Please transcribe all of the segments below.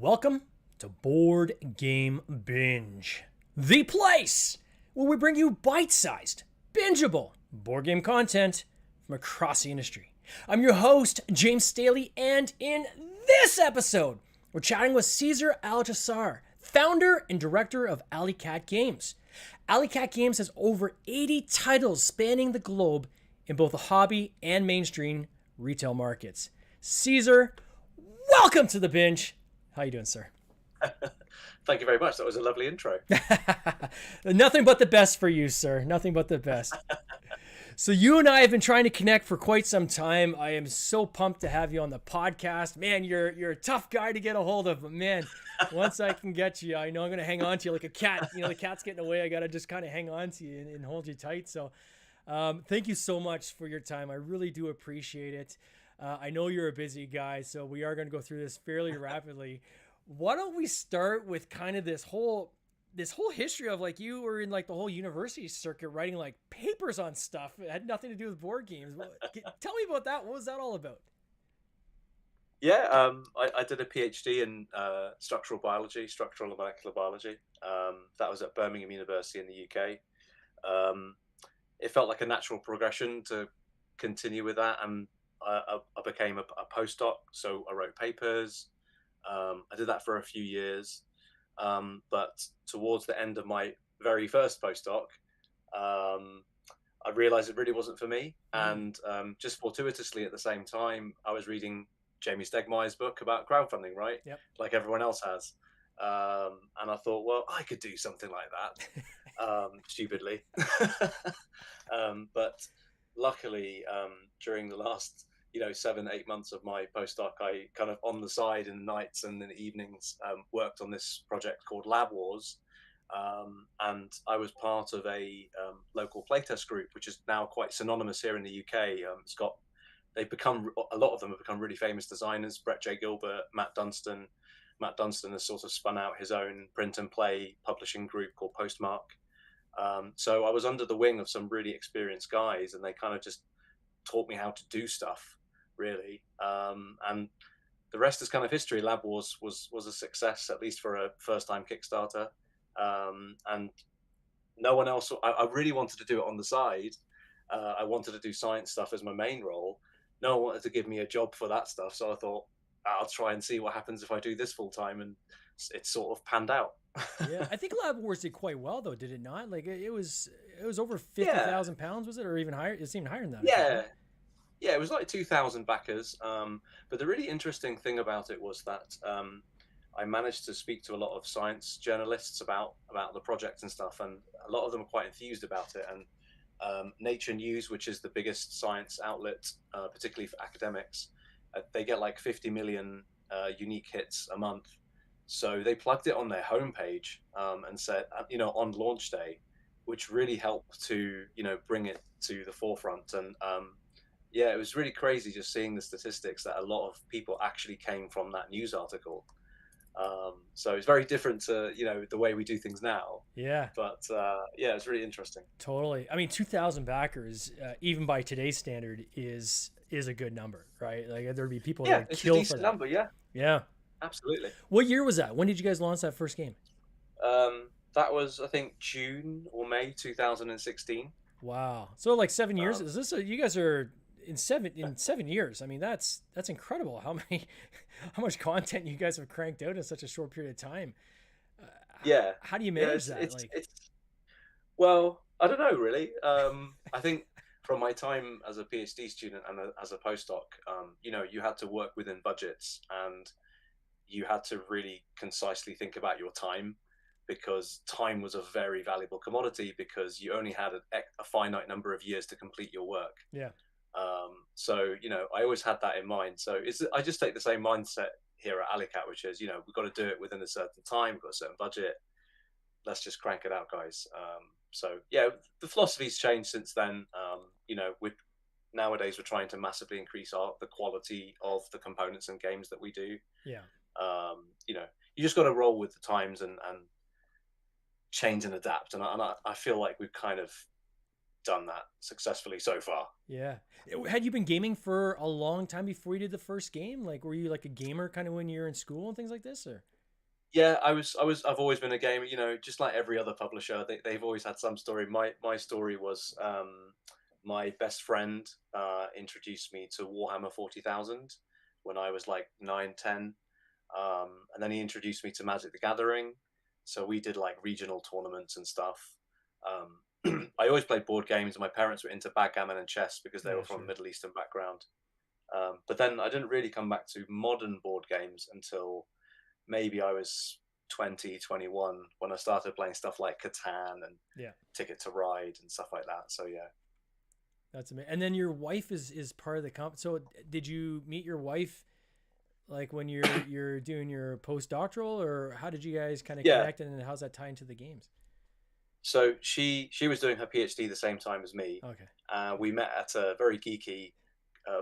Welcome to Board Game Binge, the place where we bring you bite-sized, bingeable board game content from across the industry. I'm your host, James Staley, and in this episode, we're chatting with Caezar Al-Jassar, founder and director of Alley Cat Games. Alley Cat Games has over 80 titles spanning the globe in both the hobby and mainstream retail markets. Caezar, welcome to the binge. How you doing, sir? Thank you very much. That was a lovely intro. Nothing but the best for you, sir. Nothing but the best. So you and I have been trying to connect for quite some time. I am so pumped to have you on the podcast. Man, you're a tough guy to get a hold of. But man, once I can get you, I know I'm going to hang on to you like a cat. You know, the cat's getting away. I got to just kind of hang on to you and hold you tight. So thank you so much for your time. I really do appreciate it. I know you're a busy guy, so we are going to go through this fairly rapidly. Why don't we start with kind of this whole history of like you were in like the whole university circuit writing like papers on stuff. It had nothing to do with board games. Tell me about that. What was that all about? Yeah, I did a PhD in structural biology, structural and molecular biology. That was at Birmingham University in the UK. It felt like a natural progression to continue with that, and I became a postdoc, so I wrote papers. I did that for a few years, but towards the end of my very first postdoc, I realized it really wasn't for me. And just fortuitously at the same time, I was reading Jamie Stegmaier's book about crowdfunding, right? Yep. Like everyone else has. And I thought, well, I could do something like that, stupidly. But luckily, during the last 7-8 months of my postdoc, I kind of on the side in the nights and in the evenings worked on this project called Lab Wars, and I was part of a local playtest group, which is now quite synonymous here in the UK. A lot of them have become really famous designers. Brett J. Gilbert, Matt Dunstan. Matt Dunstan has sort of spun out his own print and play publishing group called Postmark. So I was under the wing of some really experienced guys, and they kind of just taught me how to do stuff, really. And the rest is kind of history. Lab Wars was a success, at least for a first-time Kickstarter. And no one else. I really wanted to do it on the side. I wanted to do science stuff as my main role. No one wanted to give me a job for that stuff, so I thought I'll try and see what happens if I do this full time, and it sort of panned out. Yeah, I think Lab Wars did quite well, though, did it not? Like it was over £50,000, was it, or even higher? It's even higher than that. Yeah, it was like 2,000 backers. But the really interesting thing about it was that I managed to speak to a lot of science journalists about the project and stuff, and a lot of them are quite enthused about it. And Nature News, which is the biggest science outlet, particularly for academics, they get like 50 million unique hits a month. So they plugged it on their homepage and said, on launch day, which really helped to, bring it to the forefront. And it was really crazy just seeing the statistics that a lot of people actually came from that news article. So it's very different to, the way we do things now. Yeah. But it's really interesting. Totally. I mean, 2,000 backers, even by today's standard, is a good number, right? Like there'd be people that would kill for that. It's a decent number, yeah. Yeah. Absolutely. What year was that? When did you guys launch that first game? That was, I think, June or May 2016. Wow. So like 7 years. Is this you guys are in 7 years? I mean, that's incredible. How much content you guys have cranked out in such a short period of time. How do you manage that? Well, I don't know really. I think from my time as a PhD student and as a postdoc, you had to work within budgets, and you had to really concisely think about your time, because time was a very valuable commodity because you only had a finite number of years to complete your work. Yeah. So, I always had that in mind. So I just take the same mindset here at Alicat, which is, we've got to do it within a certain time, we've got a certain budget. Let's just crank it out, guys. So yeah, the philosophy's changed since then. With nowadays we're trying to massively increase the quality of the components and games that we do. Yeah. You just got to roll with the times and change and adapt. And I feel like we've kind of done that successfully so far. Yeah. Had you been gaming for a long time before you did the first game? Like, were you like a gamer kind of when you were in school and things like this, or? Yeah, I've always been a gamer, just like every other publisher. They've always had some story. My story was my best friend introduced me to Warhammer 40,000 when I was like 9, 10. And then he introduced me to Magic the Gathering. So we did like regional tournaments and stuff. I always played board games, and my parents were into backgammon and chess because they Yeah, were from sure. a Middle Eastern background. But then I didn't really come back to modern board games until maybe I was 20, 21 when I started playing stuff like Catan and Yeah. Ticket to Ride and stuff like that. So yeah. That's amazing. And then your wife is part of the comp. So did you meet your wife like when you're doing your postdoctoral, or how did you guys kind of Yeah. connect, and how's that tie into the games? So she was doing her PhD the same time as me. Okay. We met at a very geeky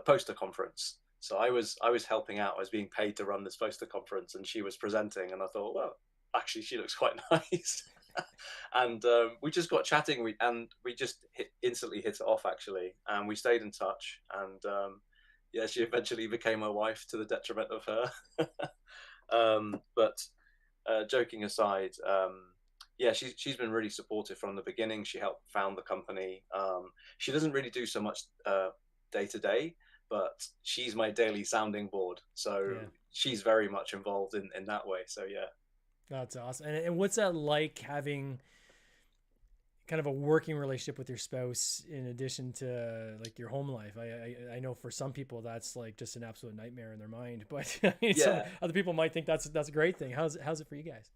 poster conference. So I was helping out. I was being paid to run this poster conference, and she was presenting. And I thought, well, actually, she looks quite nice. And we just got chatting. We just instantly hit it off, actually, and we stayed in touch. And yeah, she eventually became my wife to the detriment of her. But joking aside, yeah, she's been really supportive from the beginning. She helped found the company. She doesn't really do so much day to day, but she's my daily sounding board. So Yeah. she's very much involved in that way. So yeah. That's awesome. And what's that like, having kind of a working relationship with your spouse in addition to like your home life? I know for some people that's like just an absolute nightmare in their mind, but I mean, some Yeah. other people might think that's a great thing. How's it for you guys?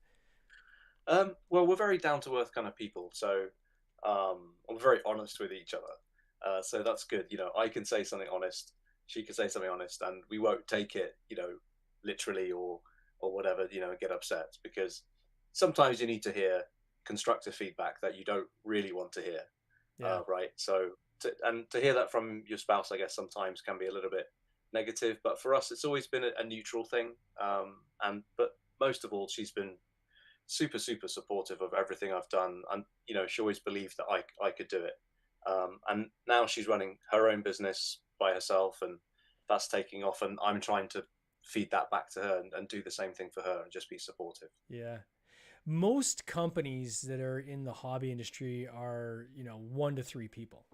Well, we're very down to earth kind of people, so we're very honest with each other. So that's good. I can say something honest, she can say something honest, and we won't take it, literally or whatever, get upset, because sometimes you need to hear constructive feedback that you don't really want to hear, Yeah. right? So to hear that from your spouse, I guess sometimes can be a little bit negative, but for us, it's always been a neutral thing. But most of all, she's been super super supportive of everything I've done, and she always believed that I could do it. And now she's running her own business by herself, and that's taking off. And I'm trying to feed that back to her and do the same thing for her and just be supportive. Yeah. Most companies that are in the hobby industry are, 1 to 3 people.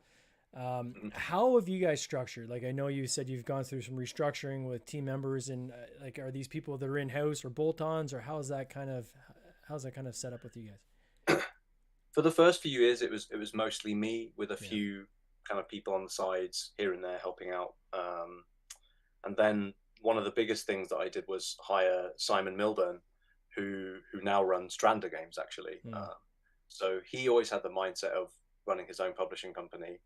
Mhm. How have you guys structured? Like, I know you said you've gone through some restructuring with team members, and like, are these people that are in house or bolt-ons, or how's that kind of set up with you guys? For the first few years, it was mostly me with a Yeah. few kind of people on the sides here and there helping out. And then one of the biggest things that I did was hire Simon Milburn, who now runs Stranda Games, actually. Mm. So he always had the mindset of running his own publishing company,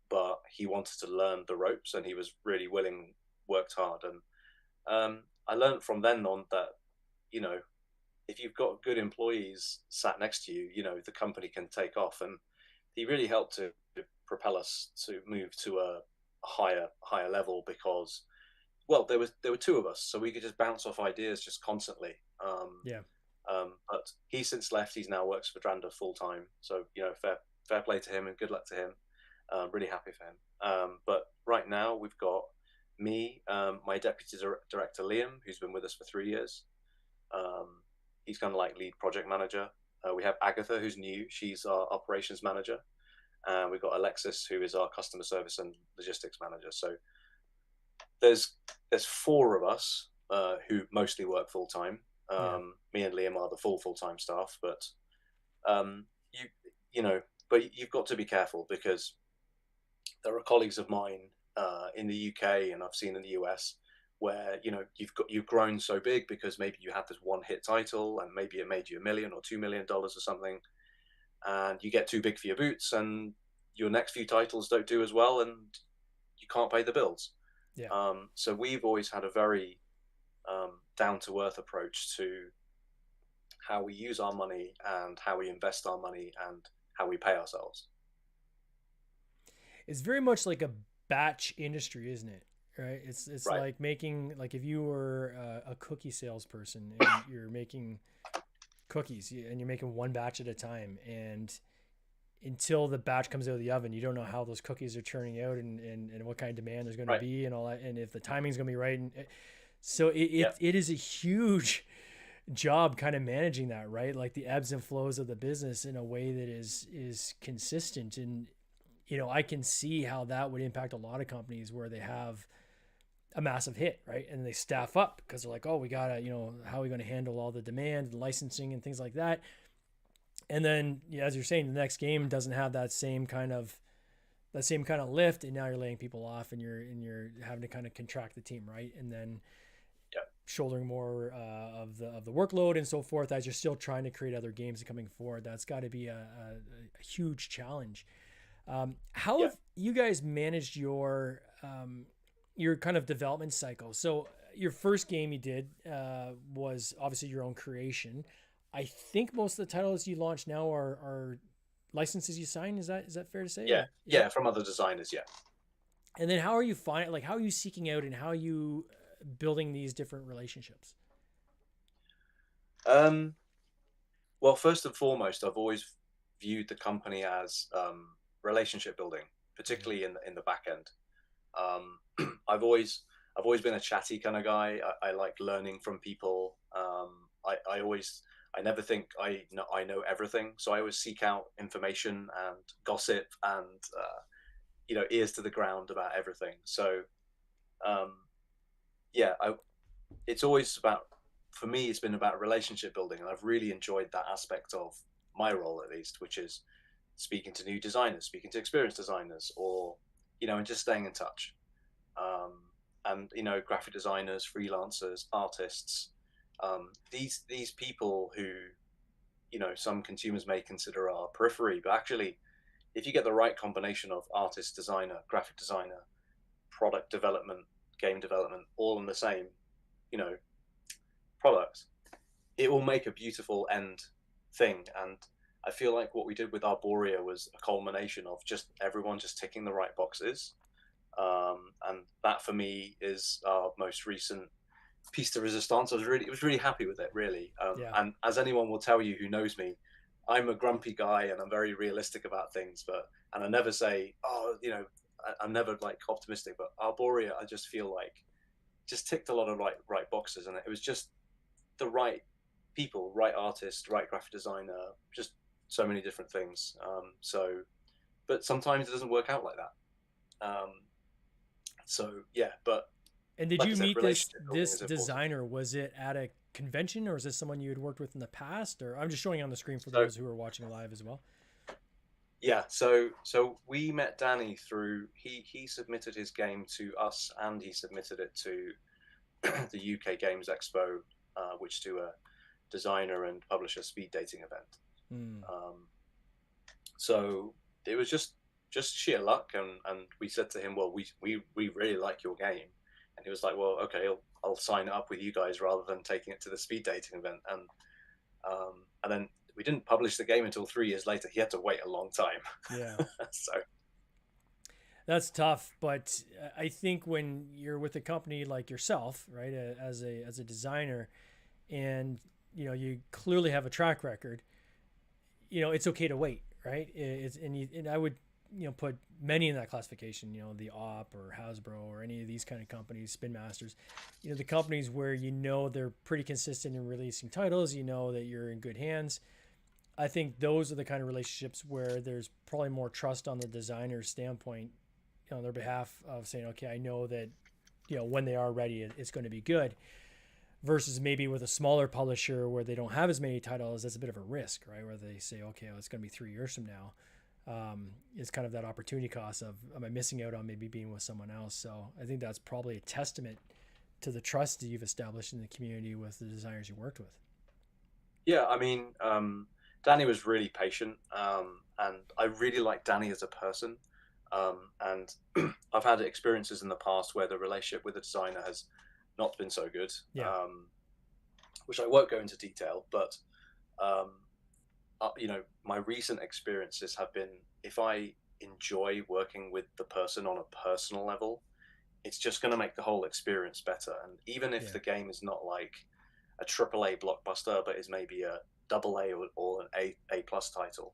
but he wanted to learn the ropes, and he was really willing, worked hard. And I learned from then on that, you know, if you've got good employees sat next to you, the company can take off. And he really helped to propel us to move to a higher level because, well, there were two of us, so we could just bounce off ideas just constantly. Yeah. But he's since left. He's now works for Dranda full time. So fair play to him and good luck to him. Really happy for him. But right now we've got me, my deputy director Liam, who's been with us for 3 years. He's kind of like lead project manager. We have Agatha, who's new. She's our operations manager. And we've got Alexis, who is our customer service and logistics manager. So there's 4 of us who mostly work full time. Yeah. Me and Liam are the full time staff, but um, but you've got to be careful because there are colleagues of mine in the UK, and I've seen in the US, where you've grown so big because maybe you had this one hit title and maybe it made you $1 million or $2 million or something, and you get too big for your boots and your next few titles don't do as well and you can't pay the bills. Yeah. So we've always had a very down to earth approach to how we use our money and how we invest our money and how we pay ourselves. It's very much like a batch industry, isn't it? Right. It's Right. like making, like if you were a cookie salesperson and you're making cookies and you're making one batch at a time, and until the batch comes out of the oven, you don't know how those cookies are turning out and what kind of demand there's going to Right. be and all that, and if the timing's going to be right. And so Yeah. it is a huge job kind of managing that, right? Like the ebbs and flows of the business in a way that is consistent. And I can see how that would impact a lot of companies where they have a massive hit, right? And they staff up because they're like, oh, we gotta, how are we going to handle all the demand and licensing and things like that? And then, as you're saying, the next game doesn't have that same kind of lift, and now you're laying people off, and you're having to kind of contract the team, right? And then Yeah. shouldering more of the workload and so forth as you're still trying to create other games coming forward. That's got to be a huge challenge. How Yeah. have you guys managed your kind of development cycle? So your first game you did was obviously your own creation. I think most of the titles you launch now are licenses you sign. Is that fair to say? Yeah. Or, yeah. Yeah. From other designers. Yeah. And then how are you finding, like, how are you seeking out and how are you building these different relationships? Um, well, first and foremost, I've always viewed the company as relationship building, Yeah. particularly in the back end. I've always been a chatty kind of guy. I like learning from people. I never think I know everything, so I always seek out information and gossip and ears to the ground about everything. So um, yeah, it's always about, for me, it's been about relationship building, and I've really enjoyed that aspect of my role, at least, which is speaking to new designers, speaking to experienced designers, or and just staying in touch. um, and graphic designers, freelancers, artists, these people who some consumers may consider our periphery, but actually, if you get the right combination of artist, designer, graphic designer, product development, game development, all in the same you know product, it will make a beautiful end thing. And I feel like what we did with Arborea was a culmination of just everyone just ticking the right boxes. And that for me is our most recent piece de resistance. I was really happy with it, really. Yeah. And as anyone will tell you who knows me, I'm a grumpy guy and I'm very realistic about things. And I never say, oh, I'm never like optimistic. But Arborea, I just feel like just ticked a lot of right boxes, and it was just the right people, right artist, right graphic designer, just so many different things. But sometimes it doesn't work out like that. So yeah, but And did like I you said, meet this relationship building this is important. designer? Was it at a convention or is this someone you had worked with in the past? Or I'm just showing on the screen for So those who are watching live as well. yeah, so we met Danny through he submitted his game to us, and he submitted it to the UK Games Expo, which do a designer and publisher speed dating event. Hmm. Um, so it was just sheer luck, and we said to him, well, we really like your game, and he was like, well, okay, I'll sign it up with you guys rather than taking it to the speed dating event. And then we didn't publish the game until 3 years later. He had to wait a long time. Yeah. So That's tough, but I think when you're with a company like yourself, right, as a designer, and you clearly have a track record, it's okay to wait, right? And I would put many in that classification. The Op or Hasbro or any of these kind of companies, Spin Masters, the companies where they're pretty consistent in releasing titles. That you're in good hands. I think those are the kind of relationships where there's probably more trust on the designer's standpoint on their behalf of saying, okay, I know that, when they are ready, it's going to be good, versus maybe with a smaller publisher where they don't have as many titles. That's a bit of a risk, right? Where they say, okay, well, it's going to be 3 years from now. It's kind of that opportunity cost of, am I missing out on maybe being with someone else? So I think that's probably a testament to the trust that you've established in the community with the designers you worked with. Yeah, I mean, Danny was really patient, and I really like Danny as a person. And I've had experiences in the past where the relationship with the designer has not been so good, Yeah. which I won't go into detail, but um, my recent experiences have been, if I enjoy working with the person on a personal level, it's just going to make the whole experience better. And even if Yeah. the game is not like a AAA blockbuster, but is maybe a double A or an A plus title,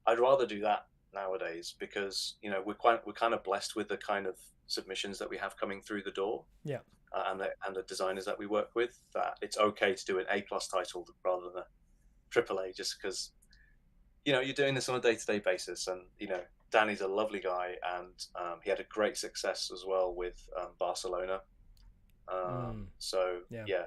I'd rather do that nowadays, because we're kind of blessed with the kind of submissions that we have coming through the door, Yeah. and the designers that we work with, that it's okay to do an A plus title rather than a AAA, just because you're doing this on a day-to-day basis. And Danny's a lovely guy, and he had a great success as well with Barcelona. So Yeah. yeah,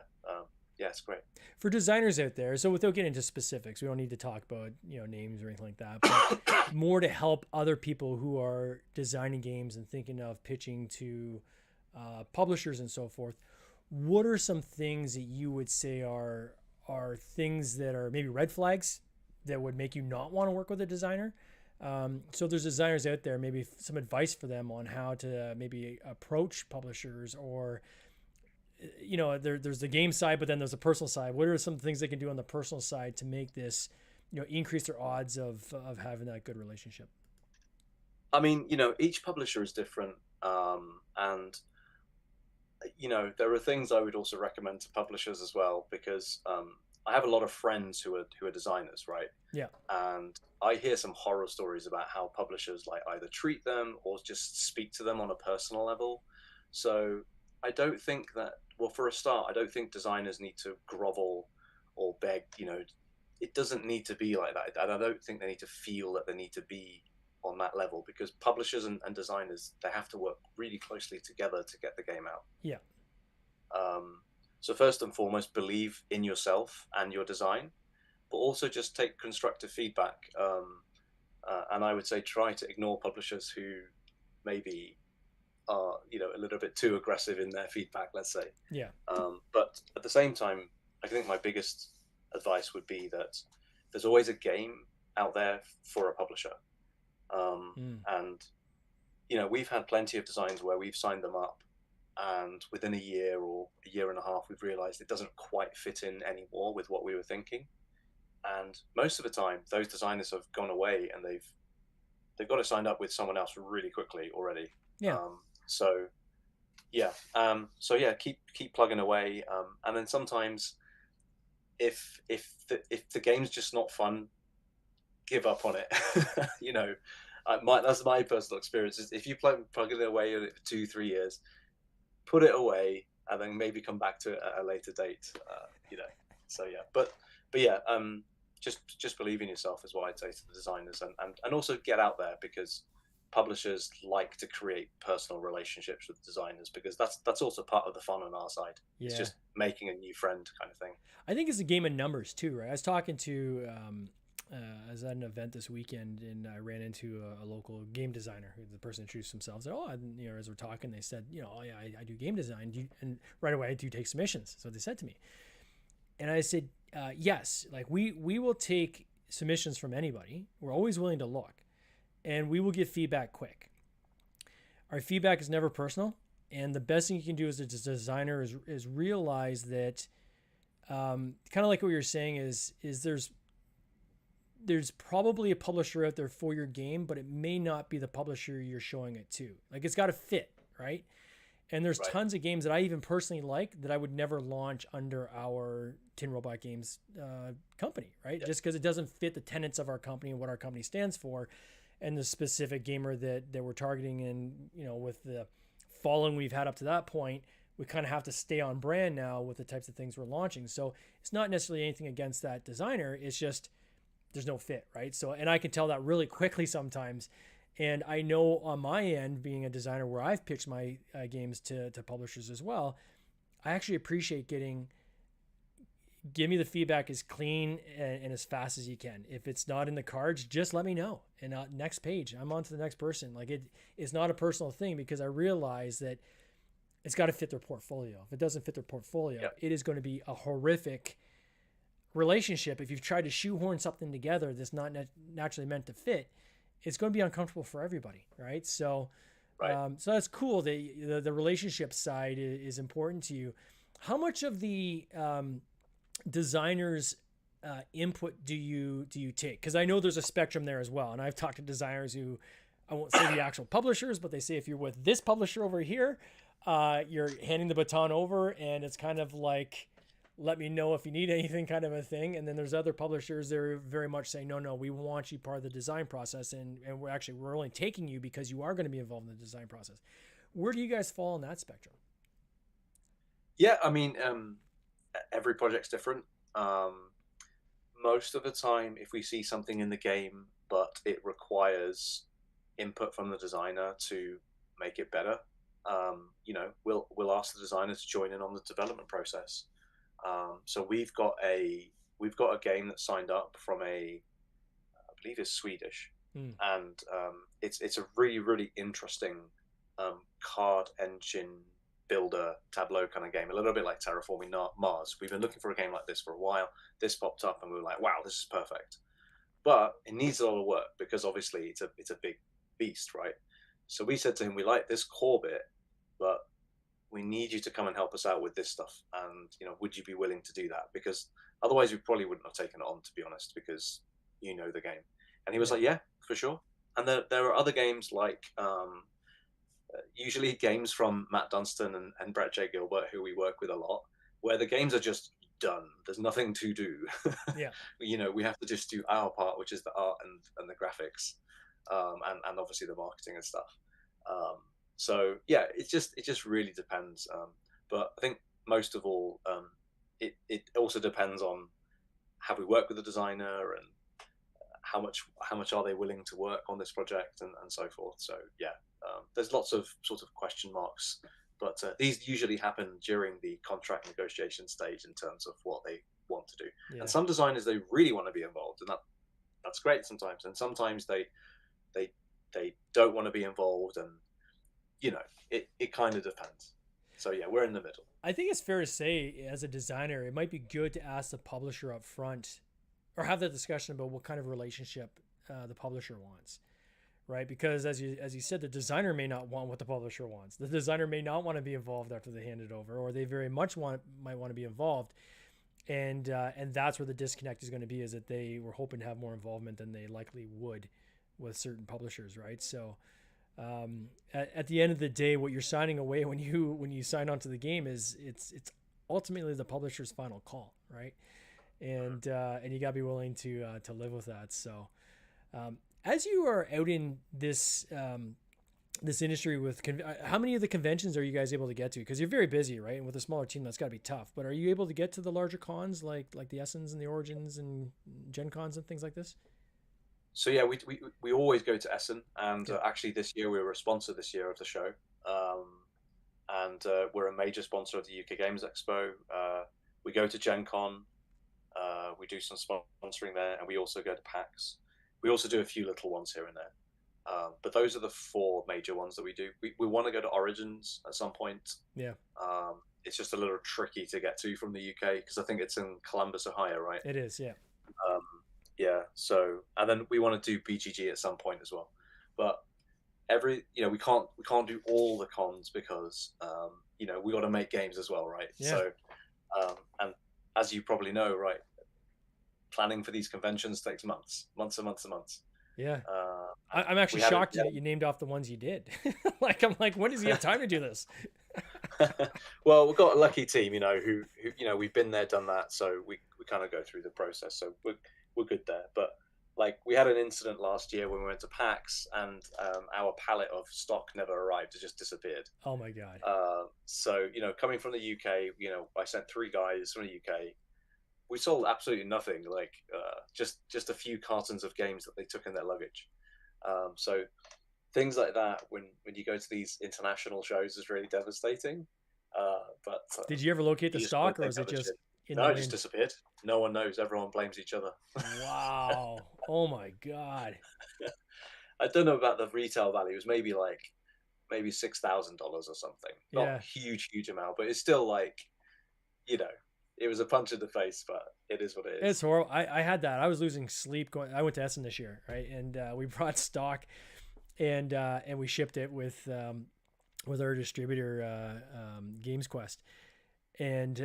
yeah, it's great. For designers out there, so without getting into specifics, we don't need to talk about names or anything like that, but more to help other people who are designing games and thinking of pitching to publishers and so forth. What are some things that you would say are things that are maybe red flags that would make you not want to work with a designer? So there's designers out there, maybe some advice for them on how to maybe approach publishers, or there's the game side, but then there's the personal side. What are some things they can do on the personal side to make this, increase their odds of having that good relationship? I mean, each publisher is different, and there are things I would also recommend to publishers as well, because I have a lot of friends who are designers, right? Yeah. And I hear some horror stories about how publishers like either treat them or just speak to them on a personal level. So I don't think that, well, for a start, I don't think designers need to grovel or beg. It doesn't need to be like that. And I don't think they need to feel that they need to be on that level, because publishers and designers, they have to work really closely together to get the game out. Yeah. So first and foremost, believe in yourself and your design, but also just take constructive feedback. And I would say try to ignore publishers who maybe are a little bit too aggressive in their feedback, let's say. Yeah. But at the same time, I think my biggest advice would be that there's always a game out there for a publisher. And we've had plenty of designs where we've signed them up, and within a year or a year and a half, we've realized it doesn't quite fit in anymore with what we were thinking. And most of the time, those designers have gone away, and they've got it signed up with someone else really quickly already. Yeah. So yeah, keep plugging away. And then sometimes, if the game's just not fun, give up on it. That's my personal experience. Is if you plug it away for 2-3 years, put it away, and then maybe come back to it at a later date. So yeah, but yeah, just believe in yourself is what I'd say to the designers, and also get out there, because publishers like to create personal relationships with designers, because that's also part of the fun on our side. Yeah. It's just making a new friend kind of thing. I think it's a game of numbers too, right? I was talking to I was at an event this weekend, and I ran into a local game designer who the person introduced themselves. Said, as we're talking, they said, oh yeah, I do game design. And right away, I do take submissions. So they said to me, and I said, yes, like we will take submissions from anybody. We're always willing to look, and we will give feedback quick. Our feedback is never personal. And the best thing you can do as a designer is realize that, kind of like what you're saying is there's probably a publisher out there for your game, but it may not be the publisher you're showing it to. Like, it's got to fit, right? And there's tons of games that I even personally like that I would never launch under our Tin Robot Games company, right? Just because it doesn't fit the tenets of our company and what our company stands for, and the specific gamer that we're targeting. And with the following we've had up to that point, we kind of have to stay on brand now with the types of things we're launching. So it's not necessarily anything against that designer. It's just there's no fit, right? So, and I can tell that really quickly sometimes. And I know on my end, being a designer where I've pitched my games to publishers as well, I actually appreciate give me the feedback as clean and as fast as you can. If it's not in the cards, just let me know. And next page, I'm on to the next person. Like, it's not a personal thing, because I realize that it's got to fit their portfolio. If it doesn't fit their portfolio, Yep. it is going to be a horrific relationship. If you've tried to shoehorn something together that's not naturally meant to fit, it's going to be uncomfortable for everybody, right? So, Right. so that's cool. The relationship side is important to you. How much of the designers' input do you take? Because I know there's a spectrum there as well, and I've talked to designers who, I won't say the actual publishers, but they say if you're with this publisher over here, you're handing the baton over, and it's kind of like, let me know if you need anything, kind of a thing. And then there's other publishers that are very much saying, no, we want you part of the design process, and we're only taking you because you are going to be involved in the design process. Where do you guys fall on that spectrum? Yeah, I mean, every project's different. Most of the time, if we see something in the game, but it requires input from the designer to make it better, we'll ask the designer to join in on the development process. So we've got a game that signed up from I believe it's Swedish, and it's a really really interesting card engine builder tableau kind of game, a little bit like Terraforming Mars. We've been looking for a game like this for a while. This popped up, and we were like, wow, this is perfect. But it needs a lot of work because obviously it's a big beast, right? So we said to him, we like this core bit, but we need you to come and help us out with this stuff. And would you be willing to do that? Because otherwise, we probably wouldn't have taken it on, to be honest, because the game. And he was like, yeah, for sure. And there are other games like usually games from Matt Dunstan and Brett J. Gilbert, who we work with a lot, where the games are just done. There's nothing to do. Yeah. We have to just do our part, which is the art and the graphics, and obviously the marketing and stuff. So yeah, it just really depends. But I think most of all, it also depends on how we work with the designer and how much are they willing to work on this project and so forth. So yeah, there's lots of sort of question marks, but these usually happen during the contract negotiation stage in terms of what they want to do. Yeah. And some designers, they really want to be involved, and that's great sometimes. And sometimes they don't want to be involved, and it kind of depends. So yeah, we're in the middle. I think it's fair to say, as a designer, it might be good to ask the publisher up front, or have that discussion about what kind of relationship the publisher wants, right? Because as you said, the designer may not want what the publisher wants. The designer may not want to be involved after they hand it over, or they very much might want to be involved, and that's where the disconnect is going to be. Is that they were hoping to have more involvement than they likely would with certain publishers, right? So. At the end of the day, what you're signing away when you sign onto the game is it's ultimately the publisher's final call, right? And you gotta be willing to live with that. So, as you are out in this this industry with how many of the conventions are you guys able to get to? Because you're very busy, right? And with a smaller team, that's got to be tough. But are you able to get to the larger cons like the Essens and the Origins and Gen Cons and things like this? So yeah, we always go to Essen, and actually this year we were a sponsor this year of the show, and we're a major sponsor of the UK Games Expo. We go to Gen Con, we do some sponsoring there, and we also go to PAX. We also do a few little ones here and there, but those are the four major ones that we do. We want to go to Origins at some point. Yeah. It's just a little tricky to get to from the UK because I think it's in Columbus, Ohio, right? It is, yeah. Yeah, so and then we want to do BGG at some point as well, but we can't do all the cons because we got to make games as well, right? Yeah. So and as you probably know, right, planning for these conventions takes months and months. Yeah. I'm actually shocked that you named off the ones you did. I'm like, when does he have time to do this? Well, we've got a lucky team, who we've been there, done that, so we kind of go through the process, so we're good there. But like we had an incident last year when we went to PAX, and our pallet of stock never arrived; it just disappeared. Oh my god! So coming from the UK, I sent 3 guys from the UK. We sold absolutely nothing, like just a few cartons of games that they took in their luggage. So things like that, when you go to these international shows, is really devastating. But did you ever locate the stock, or was it just? No, it just disappeared. No one knows. Everyone blames each other. Wow. Oh my god. I don't know about the retail value. It was maybe like maybe $6,000 or something. Not Yeah. huge amount, but it's still like, you know, it was a punch in the face, but it is what it It's is. horrible. I had that. I was losing sleep going. I went to Essen this year, right? And we brought stock, and we shipped it with our distributor, Games Quest, and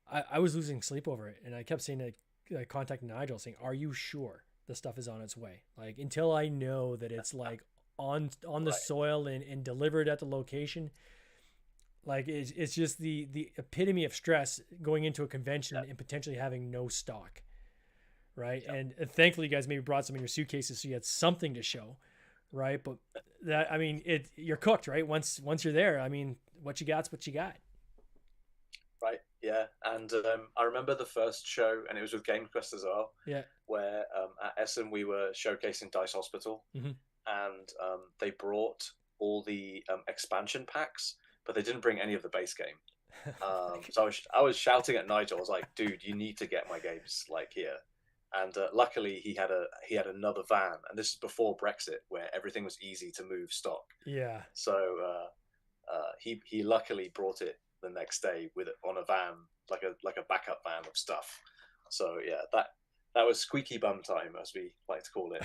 I was losing sleep over it, and I kept saying to contacting Nigel, saying, "Are you sure the stuff is on its way? Like until I know that it's like on the Right. soil and delivered at the location." Like it's just the epitome of stress going into a convention and potentially having no stock, right? Yeah. And thankfully, you guys maybe brought some in your suitcases so you had something to show, right? But that, I mean, you're cooked, right? Once you're there, I mean, what you got's what you got. Right. Yeah. And I remember the first show, and it was with GameQuest as well. Yeah. Where at Essen we were showcasing Dice Hospital, and they brought all the expansion packs, but they didn't bring any of the base game. So I was shouting at Nigel. I was like, "Dude, you need to get my games like here." And luckily, he had another van, and this is before Brexit, where everything was easy to move stock. Yeah. So he luckily brought it the next day on a van, like a backup van of stuff. So yeah, that was squeaky bum time, as we like to call it.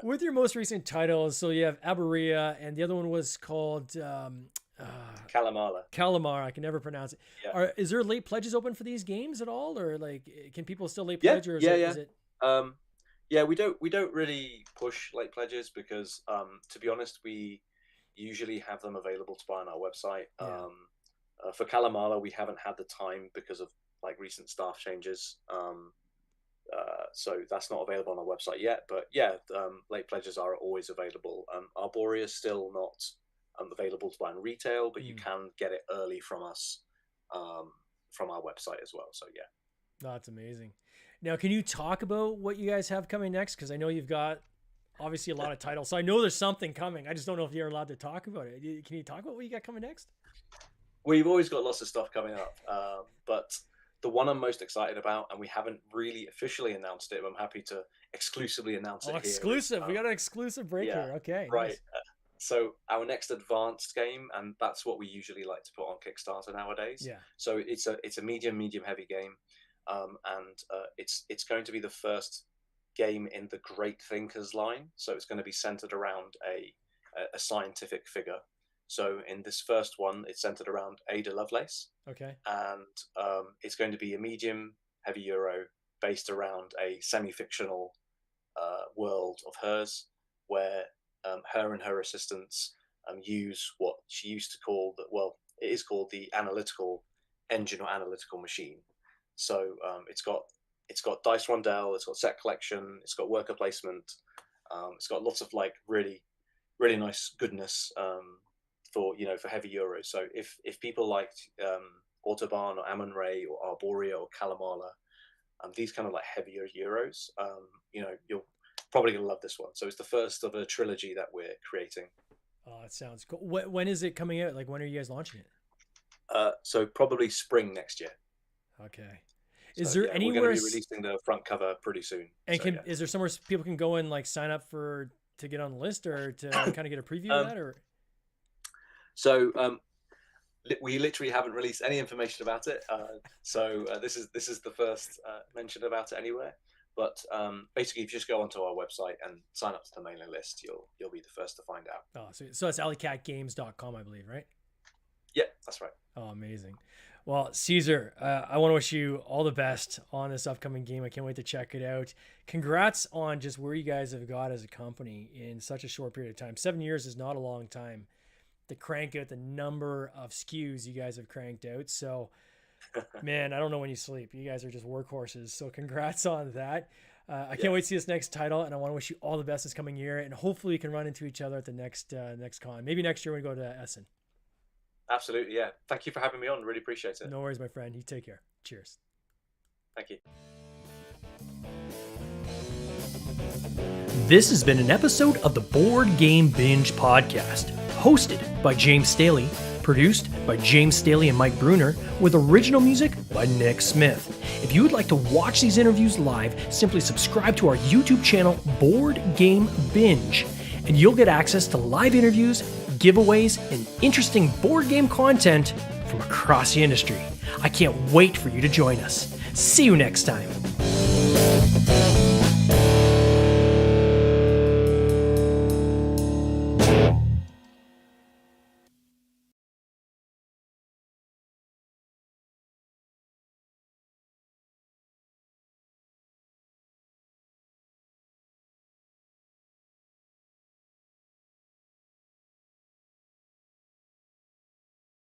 With your most recent titles, so you have Aberia, and the other one was called Kalamala. Calamar. I can never pronounce it. Yeah. Is there late pledges open for these games at all, or like can people still late Yeah, pledge? Or is it? Yeah, we don't really push late pledges because to be honest, we usually have them available to buy on our website. Yeah. For Kalamala, we haven't had the time because of like recent staff changes. So that's not available on our website yet. But yeah, late pledges are always available. Arborea is still not available to buy in retail, but you can get it early from us from our website as well. So yeah. That's amazing. Now, can you talk about what you guys have coming next? Because I know you've got obviously a lot of titles, so I know there's something coming. I just don't know if you're allowed to talk about it. Can you talk about what you got coming next? We've always got lots of stuff coming up, but the one I'm most excited about, and we haven't really officially announced it, but I'm happy to exclusively announce it here. Exclusive. We got an exclusive break here. Okay. Right. Nice. So our next advanced game, and that's what we usually like to put on Kickstarter nowadays. Yeah. So it's a medium heavy game, and it's going to be the first game in the Great Thinkers line. So it's going to be centered around a scientific figure. So in this first one, it's centered around Ada Lovelace. Okay. And it's going to be a medium heavy Euro based around a semi-fictional world of hers, where her and her assistants use what she used to call it is called the analytical engine or analytical machine. So it's got dice rondelle, it's got set collection, it's got worker placement, it's got lots of like really nice goodness for heavy Euros. So if people liked Autobahn or Amon-Ra or Arborea or Kalamala, these kind of like heavier Euros, you're probably gonna love this one. So it's the first of a trilogy that we're creating. Oh, it sounds cool. When is it coming out? Like, when are you guys launching it? So probably spring next year. Okay. Is there anywhere we're going to be releasing the front cover pretty soon? And is there somewhere people can go and like sign up to get on the list or to kind of get a preview of that? Or so we literally haven't released any information about it. So this is the first mention about it anywhere. But basically, if you just go onto our website and sign up to the mailing list, you'll be the first to find out. Oh, so it's alleycatgames.com, I believe, right? Yeah, that's right. Oh, amazing. Well, Caezar, I want to wish you all the best on this upcoming game. I can't wait to check it out. Congrats on just where you guys have got as a company in such a short period of time. 7 years is not a long time to crank out the number of SKUs you guys have cranked out. So, man, I don't know when you sleep. You guys are just workhorses. So congrats on that. I can't wait to see this next title, and I want to wish you all the best this coming year. And hopefully we can run into each other at the next con. Maybe next year when we go to Essen. Absolutely, yeah. Thank you for having me on. Really appreciate it. No worries, my friend. You take care. Cheers. Thank you. This has been an episode of the Board Game Binge podcast, hosted by James Staley, produced by James Staley and Mike Bruner, with original music by Nick Smith. If you would like to watch these interviews live, simply subscribe to our YouTube channel, Board Game Binge. and you'll get access to live interviews, giveaways, and interesting board game content from across the industry. I can't wait for you to join us. See you next time.